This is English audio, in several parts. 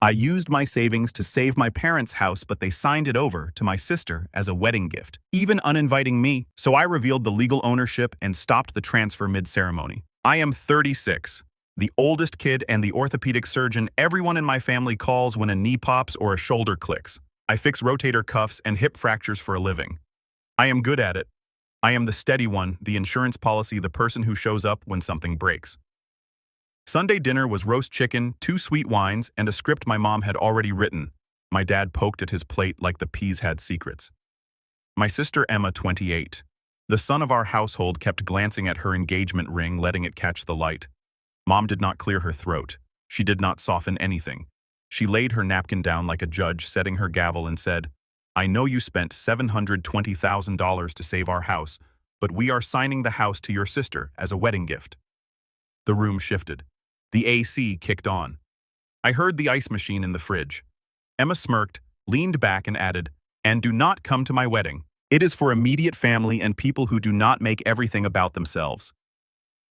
I used my savings to save my parents' house, but they signed it over to my sister as a wedding gift, even uninviting me, so I revealed the legal ownership and stopped the transfer mid-ceremony. I am 36, the oldest kid and the orthopedic surgeon everyone in my family calls when a knee pops or a shoulder clicks. I fix rotator cuffs and hip fractures for a living. I am good at it. I am the steady one, the insurance policy, the person who shows up when something breaks. Sunday dinner was roast chicken, 2 sweet wines, and a script my mom had already written. My dad poked at his plate like the peas had secrets. My sister Emma, 28. The son of our household, kept glancing at her engagement ring, letting it catch the light. Mom did not clear her throat. She did not soften anything. She laid her napkin down like a judge, setting her gavel, and said, "I know you spent $720,000 to save our house, but we are signing the house to your sister as a wedding gift." The room shifted. The AC kicked on. I heard the ice machine in the fridge. Emma smirked, leaned back, and added, "And do not come to my wedding. It is for immediate family and people who do not make everything about themselves."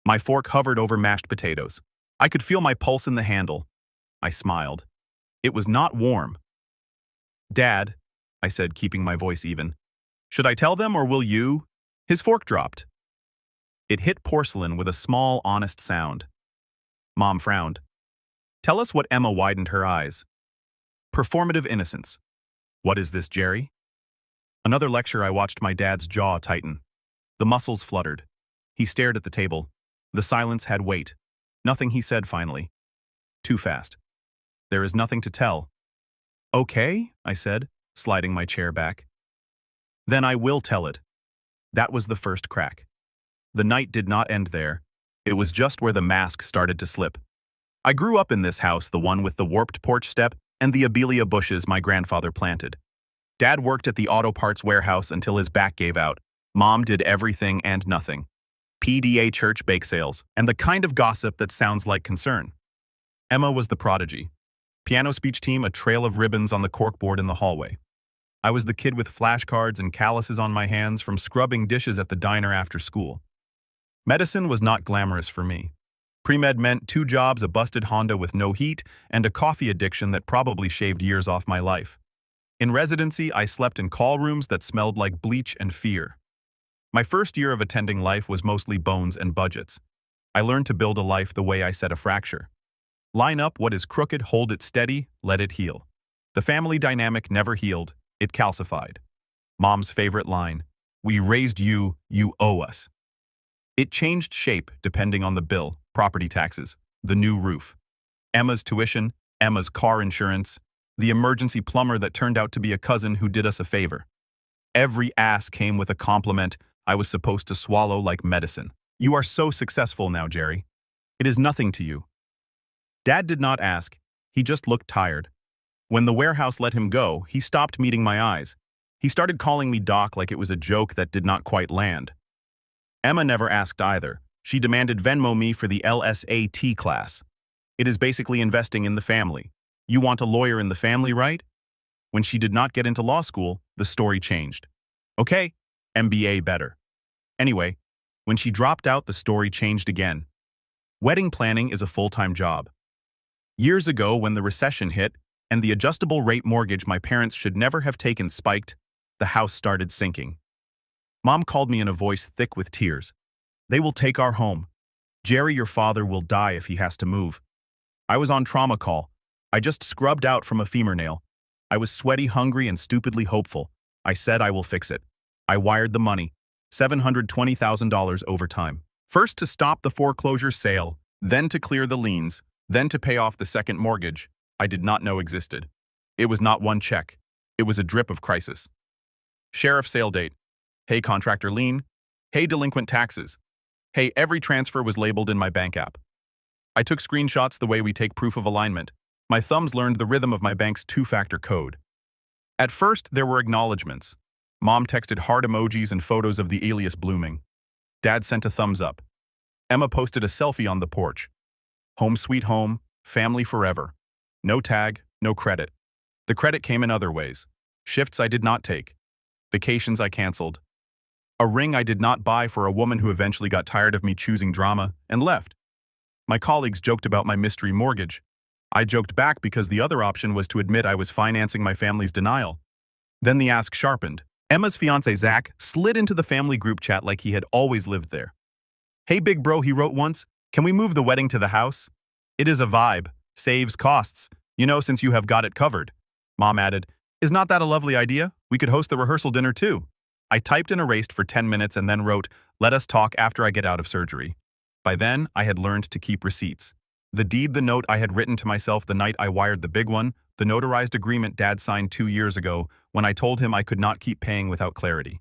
My fork hovered over mashed potatoes. I could feel my pulse in the handle. I smiled. It was not warm. "Dad," I said, keeping my voice even, "should I tell them or will you?" His fork dropped. It hit porcelain with a small, honest sound. Mom frowned. "Tell us what." Emma widened her eyes. Performative innocence. What is this, Jerry? Another lecture. I watched my dad's jaw tighten. The muscles fluttered. He stared at the table. The silence had weight. Nothing he said finally. Too fast. "There is nothing to tell." "Okay," I said, sliding my chair back. "Then I will tell it." That was the first crack. The night did not end there. It was just where the mask started to slip. I grew up in this house, the one with the warped porch step and the abelia bushes my grandfather planted. Dad worked at the auto parts warehouse until his back gave out. Mom did everything and nothing. PDA church bake sales, and the kind of gossip that sounds like concern. Emma was the prodigy. Piano speech team, a trail of ribbons on the corkboard in the hallway. I was the kid with flashcards and calluses on my hands from scrubbing dishes at the diner after school. Medicine was not glamorous for me. Pre-med meant 2 jobs, a busted Honda with no heat, and a coffee addiction that probably shaved years off my life. In residency, I slept in call rooms that smelled like bleach and fear. My first year of attending life was mostly bones and budgets. I learned to build a life the way I set a fracture. Line up what is crooked, hold it steady, let it heal. The family dynamic never healed, it calcified. Mom's favorite line, "We raised you, you owe us." It changed shape depending on the bill, property taxes, the new roof, Emma's tuition, Emma's car insurance, the emergency plumber that turned out to be a cousin who did us a favor. Every ask came with a compliment I was supposed to swallow like medicine. "You are so successful now, Jerry. It is nothing to you." Dad did not ask. He just looked tired. When the warehouse let him go, he stopped meeting my eyes. He started calling me Doc like it was a joke that did not quite land. Emma never asked either. She demanded Venmo me for the LSAT class. It is basically investing in the family. You want a lawyer in the family, right? When she did not get into law school, the story changed. Okay, MBA better. Anyway, when she dropped out, the story changed again. Wedding planning is a full-time job. Years ago, when the recession hit and the adjustable rate mortgage my parents should never have taken spiked, the house started sinking. Mom called me in a voice thick with tears. "They will take our home. Jerry, your father, will die if he has to move." I was on trauma call. I just scrubbed out from a femur nail. I was sweaty, hungry, and stupidly hopeful. I said I will fix it. I wired the money, $720,000 over time. First to stop the foreclosure sale, then to clear the liens, then to pay off the second mortgage I did not know existed. It was not one check. It was a drip of crisis. Sheriff sale date. Hey, contractor lien. Hey, delinquent taxes. Hey, every transfer was labeled in my bank app. I took screenshots the way we take proof of alignment. My thumbs learned the rhythm of my bank's 2-factor code. At first, there were acknowledgments. Mom texted heart emojis and photos of the alias blooming. Dad sent a thumbs up. Emma posted a selfie on the porch. Home sweet home, family forever. No tag, no credit. The credit came in other ways. Shifts I did not take. Vacations I canceled. A ring I did not buy for a woman who eventually got tired of me choosing drama and left. My colleagues joked about my mystery mortgage. I joked back because the other option was to admit I was financing my family's denial. Then the ask sharpened. Emma's fiancé Zach slid into the family group chat like he had always lived there. "Hey big bro," he wrote once, "can we move the wedding to the house? It is a vibe, saves costs, since you have got it covered." Mom added, "Is not that a lovely idea? We could host the rehearsal dinner too." I typed and erased for 10 minutes and then wrote, "Let us talk after I get out of surgery." By then, I had learned to keep receipts. The note I had written to myself the night I wired the big one, the notarized agreement Dad signed 2 years ago when I told him I could not keep paying without clarity.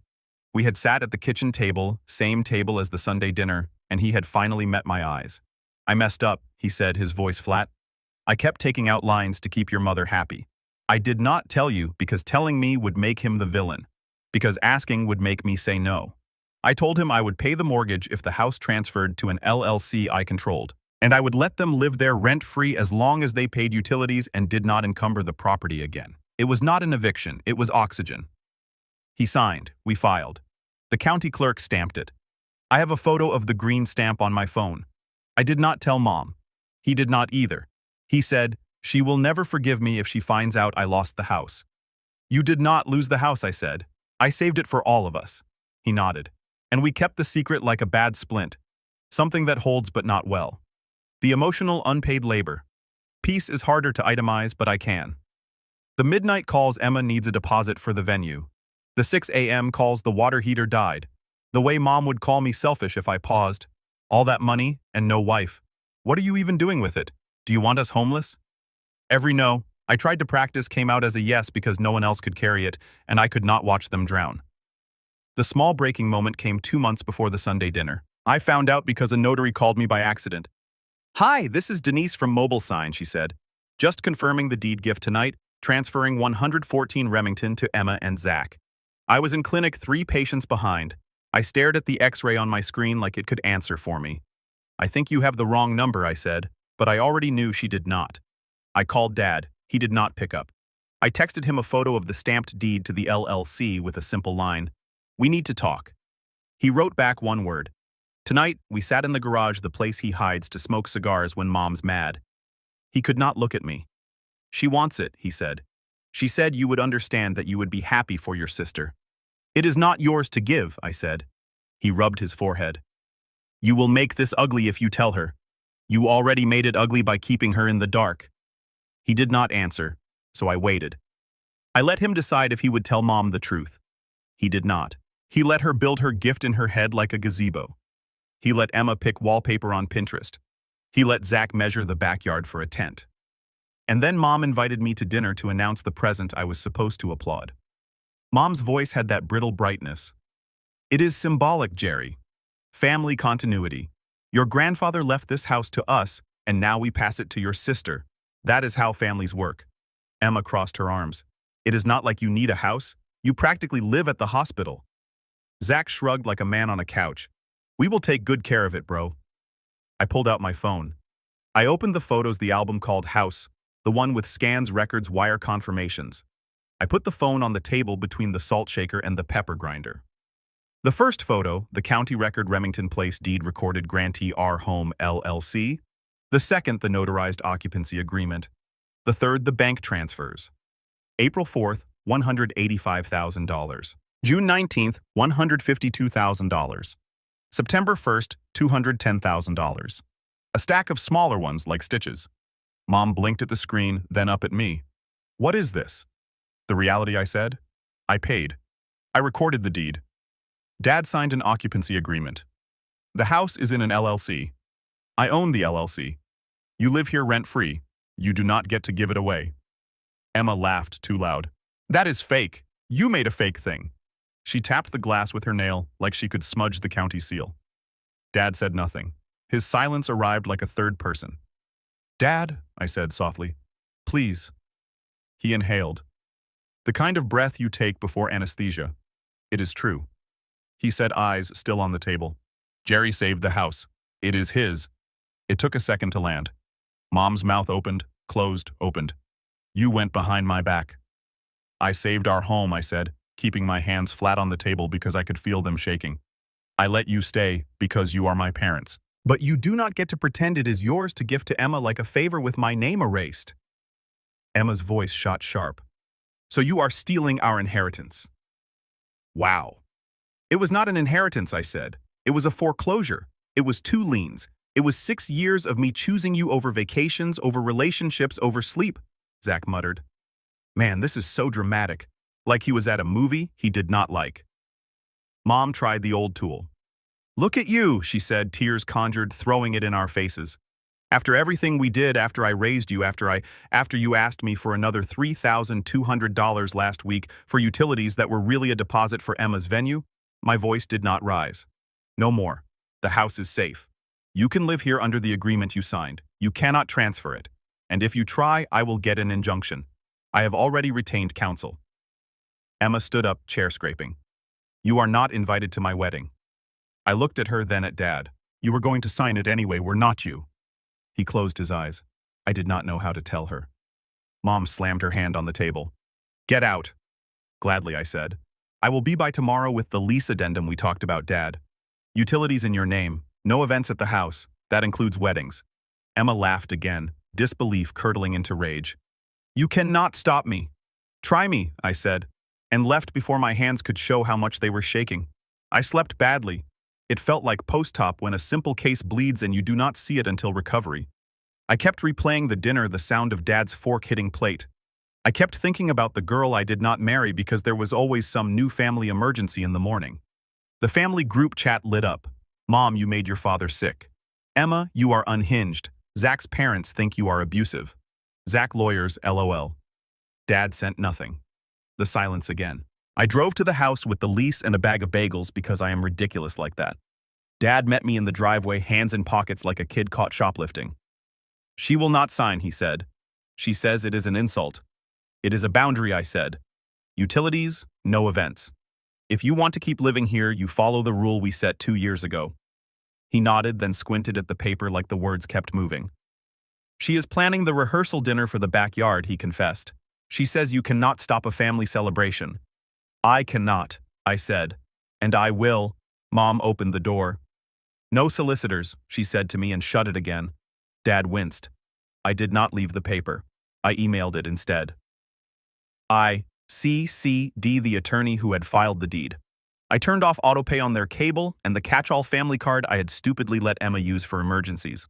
We had sat at the kitchen table, same table as the Sunday dinner, and he had finally met my eyes. "I messed up," he said, his voice flat. "I kept taking out lines to keep your mother happy. I did not tell you because telling me would make him the villain, because asking would make me say no. I told him I would pay the mortgage if the house transferred to an LLC I controlled, and I would let them live there rent-free as long as they paid utilities and did not encumber the property again. It was not an eviction, it was oxygen." He signed. We filed. The county clerk stamped it. I have a photo of the green stamp on my phone. I did not tell Mom. He did not either. He said, "She will never forgive me if she finds out I lost the house." "You did not lose the house," I said. "I saved it for all of us." He nodded. "And we kept the secret like a bad splint. Something that holds but not well. The emotional unpaid labor. Peace is harder to itemize, but I can. The midnight calls Emma needs a deposit for the venue. The 6 a.m. calls the water heater died. The way Mom would call me selfish if I paused. All that money and no wife. What are you even doing with it? Do you want us homeless? Every no I tried to practice came out as a yes because no one else could carry it, and I could not watch them drown. The small breaking moment came 2 months before the Sunday dinner. I found out because a notary called me by accident. "Hi, this is Denise from Mobile Sign," she said. "Just confirming the deed gift tonight, transferring 114 Remington to Emma and Zach." I was in clinic 3 patients behind. I stared at the x-ray on my screen like it could answer for me. "I think you have the wrong number," I said, but I already knew she did not. I called Dad. He did not pick up. I texted him a photo of the stamped deed to the LLC with a simple line, "We need to talk." He wrote back one word. Tonight, we sat in the garage, the place he hides to smoke cigars when Mom's mad. He could not look at me. "She wants it," he said. "She said you would understand, that you would be happy for your sister." "It is not yours to give," I said. He rubbed his forehead. "You will make this ugly if you tell her. You already made it ugly by keeping her in the dark." He did not answer, so I waited. I let him decide if he would tell Mom the truth. He did not. He let her build her gift in her head like a gazebo. He let Emma pick wallpaper on Pinterest. He let Zach measure the backyard for a tent. And then Mom invited me to dinner to announce the present I was supposed to applaud. Mom's voice had that brittle brightness. "It is symbolic, Jerry. Family continuity. Your grandfather left this house to us, and now we pass it to your sister. That is how families work." Emma crossed her arms. "It is not like you need a house. You practically live at the hospital." Zach shrugged like a man on a couch. "We will take good care of it, bro." I pulled out my phone. I opened the photos, the album called House, the one with scans, records, wire confirmations. I put the phone on the table between the salt shaker and the pepper grinder. The first photo, the county record Remington Place deed recorded Grantee R Home LLC. The second, the notarized occupancy agreement. The third, the bank transfers. April 4th, $185,000. June 19th, $152,000. September 1st, $210,000. A stack of smaller ones like stitches. Mom blinked at the screen, then up at me. "What is this?" "The reality," I said. "I paid. I recorded the deed. Dad signed an occupancy agreement. The house is in an LLC. I own the LLC. You live here rent-free. You do not get to give it away." Emma laughed too loud. "That is fake. You made a fake thing." She tapped the glass with her nail like she could smudge the county seal. Dad said nothing. His silence arrived like a third person. "Dad," I said softly, "please." He inhaled. "The kind of breath you take before anesthesia. It is true." He said, eyes still on the table. "Jerry saved the house. It is his." It took a second to land. Mom's mouth opened, closed, opened. "You went behind my back." "I saved our home," I said, keeping my hands flat on the table because I could feel them shaking. "I let you stay because you are my parents. But you do not get to pretend it is yours to gift to Emma like a favor with my name erased. Emma's voice shot sharp. So you are stealing our inheritance. Wow. It was not an inheritance, I said. It was a foreclosure. It was 2 liens. It was 6 years of me choosing you over vacations, over relationships, over sleep, Zach muttered. Man, this is so dramatic. Like he was at a movie he did not like. Mom tried the old tool. Look at you, she said, tears conjured, throwing it in our faces. After everything we did, after I raised you, after you asked me for another $3,200 last week for utilities that were really a deposit for Emma's venue, my voice did not rise. No more. The house is safe. You can live here under the agreement you signed. You cannot transfer it. And if you try, I will get an injunction. I have already retained counsel. Emma stood up, chair scraping. You are not invited to my wedding. I looked at her, then at Dad. You were going to sign it anyway, were not you? He closed his eyes. I did not know how to tell her. Mom slammed her hand on the table. Get out. Gladly, I said. I will be by tomorrow with the lease addendum we talked about, Dad. Utilities in your name. No events at the house. That includes weddings. Emma laughed again, disbelief curdling into rage. You cannot stop me. Try me, I said, and left before my hands could show how much they were shaking. I slept badly. It felt like post-op when a simple case bleeds and you do not see it until recovery. I kept replaying the dinner, the sound of Dad's fork hitting plate. I kept thinking about the girl I did not marry because there was always some new family emergency in the morning. The family group chat lit up. Mom, you made your father sick. Emma, you are unhinged. Zach's parents think you are abusive. Zach lawyers, LOL. Dad sent nothing. The silence again. I drove to the house with the lease and a bag of bagels because I am ridiculous like that. Dad met me in the driveway, hands in pockets like a kid caught shoplifting. She will not sign, he said. She says it is an insult. It is a boundary, I said. Utilities, no events. If you want to keep living here, you follow the rule we set 2 years ago. He nodded, then squinted at the paper like the words kept moving. She is planning the rehearsal dinner for the backyard, he confessed. She says you cannot stop a family celebration. I cannot, I said. And I will. Mom opened the door. No solicitors, she said to me and shut it again. Dad winced. I did not leave the paper. I emailed it instead. I CC'd the attorney who had filed the deed. I turned off autopay on their cable and the catch-all family card I had stupidly let Emma use for emergencies.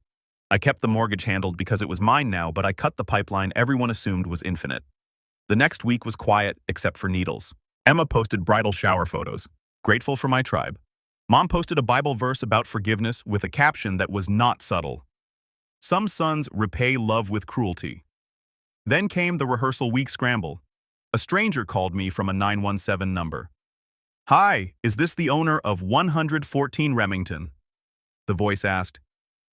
I kept the mortgage handled because it was mine now, but I cut the pipeline everyone assumed was infinite. The next week was quiet, except for needles. Emma posted bridal shower photos, grateful for my tribe. Mom posted a Bible verse about forgiveness with a caption that was not subtle. Some sons repay love with cruelty. Then came the rehearsal week scramble. A stranger called me from a 917 number. Hi, is this the owner of 114 Remington? The voice asked.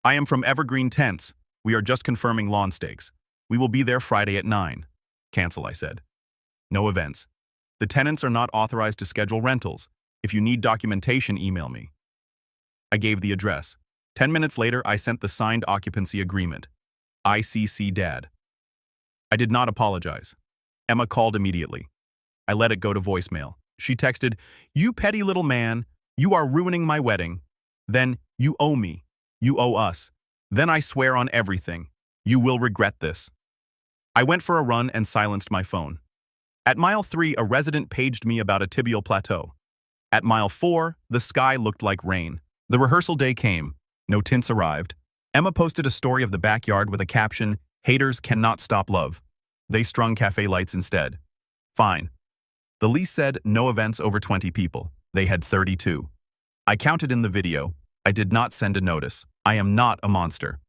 I am from Evergreen Tents. We are just confirming lawn stakes. We will be there Friday at 9. Cancel, I said. No events. The tenants are not authorized to schedule rentals. If you need documentation, email me. I gave the address. 10 minutes later, I sent the signed occupancy agreement. ICC Dad. I did not apologize. Emma called immediately. I let it go to voicemail. She texted, You petty little man, you are ruining my wedding. Then, you owe me. You owe us. Then I swear on everything. You will regret this. I went for a run and silenced my phone. At mile 3, a resident paged me about a tibial plateau. At mile 4, the sky looked like rain. The rehearsal day came. No tints arrived. Emma posted a story of the backyard with a caption, Haters cannot stop love. They strung cafe lights instead. Fine. The lease said no events over 20 people. They had 32. I counted in the video. I did not send a notice. I am not a monster.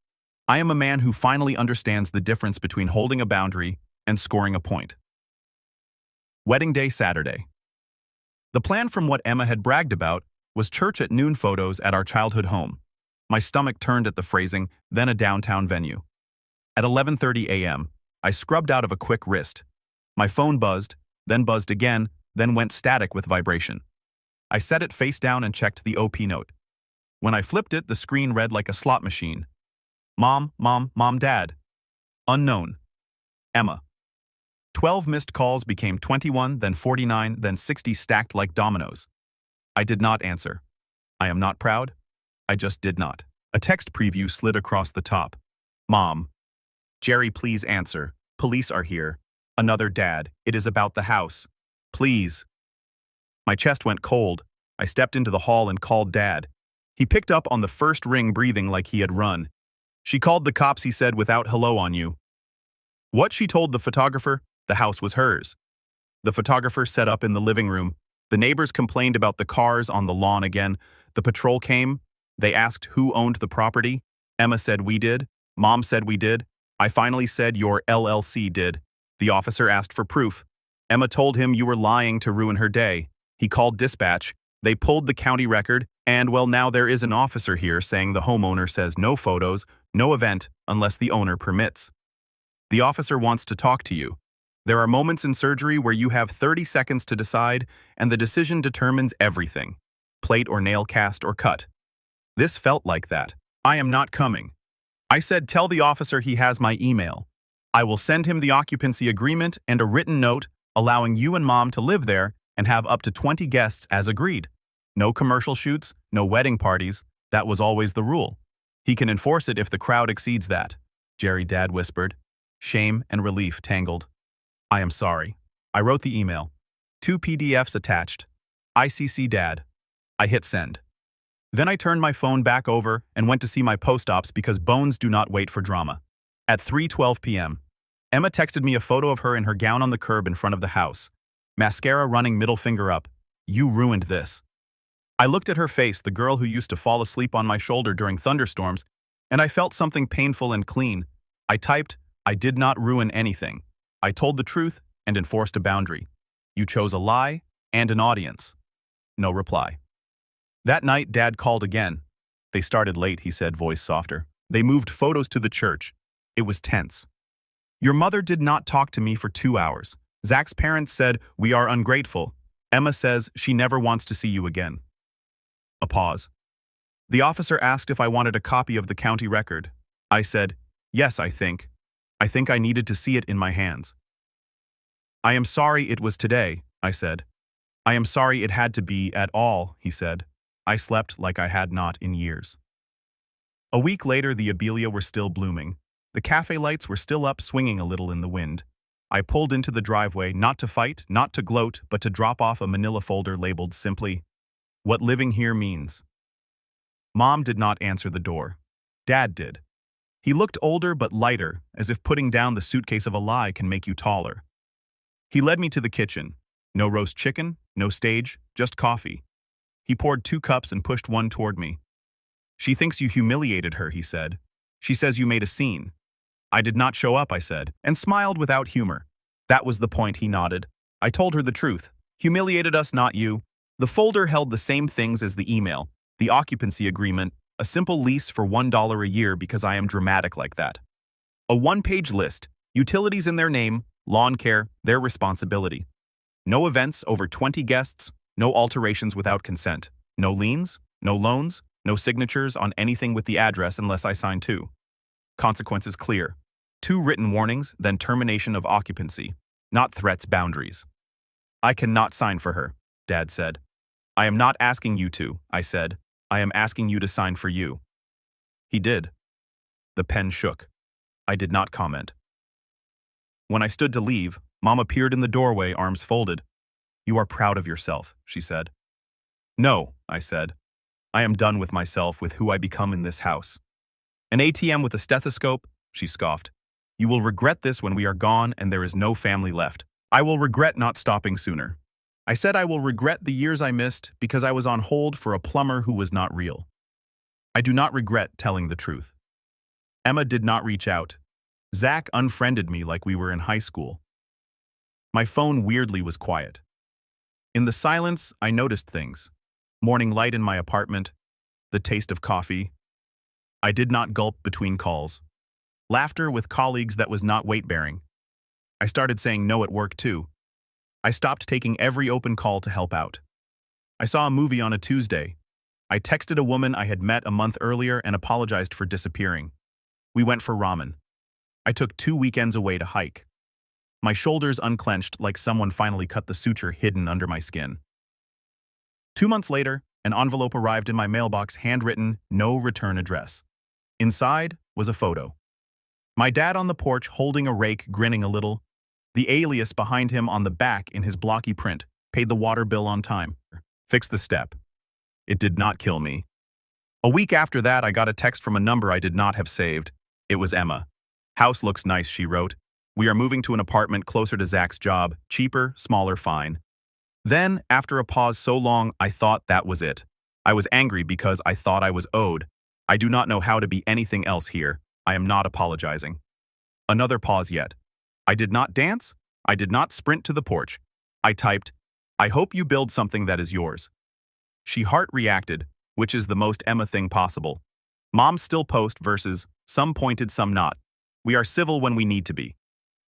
I am a man who finally understands the difference between holding a boundary and scoring a point. Wedding day Saturday. The plan from what Emma had bragged about was church at noon photos at our childhood home. My stomach turned at the phrasing, then a downtown venue. At 11:30 a.m., I scrubbed out of a quick wrist. My phone buzzed, then buzzed again, then went static with vibration. I set it face down and checked the OP note. When I flipped it, the screen read like a slot machine. Mom, Dad. Unknown. Emma. 12 missed calls became 21, then 49, then 60 stacked like dominoes. I did not answer. I am not proud. I just did not. A text preview slid across the top. Mom. Jerry, please answer. Police are here. Another dad. It is about the house. Please. My chest went cold. I stepped into the hall and called Dad. He picked up on the first ring, breathing like he had run. She called the cops, he said, without hello on you. What she told the photographer? The house was hers. The photographer set up in the living room. The neighbors complained about the cars on the lawn again. The patrol came. They asked who owned the property. Emma said we did. Mom said we did. I finally said your LLC did. The officer asked for proof. Emma told him you were lying to ruin her day. He called dispatch. They pulled the county record, and well, now there is an officer here saying the homeowner says no photos, no event, unless the owner permits. The officer wants to talk to you. There are moments in surgery where you have 30 seconds to decide, and the decision determines everything. Plate or nail cast or cut. This felt like that. I am not coming. I said tell the officer he has my email. I will send him the occupancy agreement and a written note allowing you and Mom to live there and have up to 20 guests as agreed. No commercial shoots, no wedding parties. That was always the rule. He can enforce it if the crowd exceeds that, Jerry Dad whispered. Shame and relief tangled. I am sorry. I wrote the email. 2 PDFs attached. ICC Dad. I hit send. Then I turned my phone back over and went to see my post-ops because bones do not wait for drama. At 3:12 p.m., Emma texted me a photo of her in her gown on the curb in front of the house. Mascara running, middle finger up. You ruined this. I looked at her face, the girl who used to fall asleep on my shoulder during thunderstorms, and I felt something painful and clean. I typed, I did not ruin anything. I told the truth and enforced a boundary. You chose a lie and an audience. No reply. That night, Dad called again. They started late, he said, voice softer. They moved photos to the church. It was tense. Your mother did not talk to me for 2 hours. Zach's parents said, we are ungrateful. Emma says she never wants to see you again. A pause. The officer asked if I wanted a copy of the county record. I said, yes, I think. I needed to see it in my hands. I am sorry it was today, I said. I am sorry it had to be at all, he said. I slept like I had not in years. A week later, the abelia were still blooming. The cafe lights were still up, swinging a little in the wind. I pulled into the driveway, not to fight, not to gloat, but to drop off a manila folder labeled simply, What Living Here Means. Mom did not answer the door. Dad did. He looked older but lighter, as if putting down the suitcase of a lie can make you taller. He led me to the kitchen. No roast chicken, no stage, just coffee. He poured 2 cups and pushed one toward me. She thinks you humiliated her, he said. She says you made a scene. I did not show up, I said, and smiled without humor. That was the point, he nodded. I told her the truth. Humiliated us, not you. The folder held the same things as the email, the occupancy agreement, a simple lease for $1 a year because I am dramatic like that. A 1-page list, utilities in their name, lawn care, their responsibility. No events over 20 guests, no alterations without consent. No liens, no loans, no signatures on anything with the address unless I sign too. Consequences clear. 2 written warnings, then termination of occupancy. Not threats, boundaries. I cannot sign for her, Dad said. I am not asking you to, I said. I am asking you to sign for you. He did. The pen shook. I did not comment. When I stood to leave, Mom appeared in the doorway, arms folded. You are proud of yourself, she said. No, I said. I am done with myself, with who I become in this house. An ATM with a stethoscope, she scoffed. You will regret this when we are gone and there is no family left. I will regret not stopping sooner. I said I will regret the years I missed because I was on hold for a plumber who was not real. I do not regret telling the truth. Emma did not reach out. Zach unfriended me like we were in high school. My phone weirdly was quiet. In the silence, I noticed things. Morning light in my apartment, the taste of coffee. I did not gulp between calls. Laughter with colleagues that was not weight-bearing. I started saying no at work too. I stopped taking every open call to help out. I saw a movie on a Tuesday. I texted a woman I had met a month earlier and apologized for disappearing. We went for ramen. I took 2 weekends away to hike. My shoulders unclenched like someone finally cut the suture hidden under my skin. 2 months later, An envelope arrived in my mailbox, handwritten, "No return address." Inside was a photo. My dad on the porch holding a rake, grinning a little. The alias behind him on the back in his blocky print, "Paid the water bill on time. Fixed the step." It did not kill me. A week after that, I got a text from a number I did not have saved. It was Emma. "House looks nice," she wrote. "We are moving to an apartment closer to Zach's job. Cheaper, smaller, fine." Then, after a pause so long, I thought that was it. I was angry because I thought I was owed. I do not know how to be anything else here. I am not apologizing. Another pause yet. I did not dance. I did not sprint to the porch. I typed, "I hope you build something that is yours." She heart reacted, which is the most Emma thing possible. Moms still post verses, some pointed, some not. We are civil when we need to be.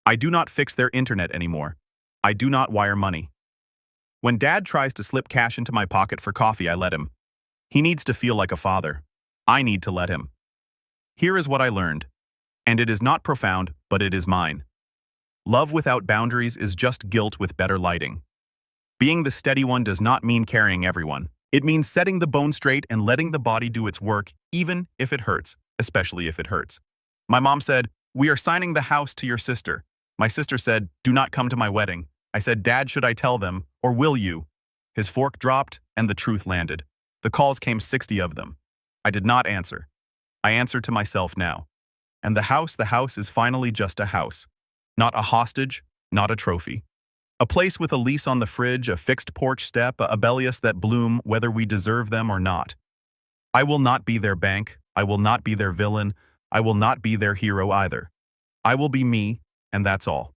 I do not fix their internet anymore. I do not wire money. When Dad tries to slip cash into my pocket for coffee, I let him. He needs to feel like a father. I need to let him. Here is what I learned. And it is not profound, but it is mine. Love without boundaries is just guilt with better lighting. Being the steady one does not mean carrying everyone. It means setting the bone straight and letting the body do its work, even if it hurts, especially if it hurts. My mom said, "We are signing the house to your sister." My sister said, "Do not come to my wedding." I said, "Dad, should I tell them, or will you?" His fork dropped, and the truth landed. The calls came 60 of them. I did not answer. I answer to myself now. And the house is finally just a house. Not a hostage, not a trophy. A place with a lease on the fridge, a fixed porch step, a abelias that bloom whether we deserve them or not. I will not be their bank. I will not be their villain. I will not be their hero either. I will be me, and that's all.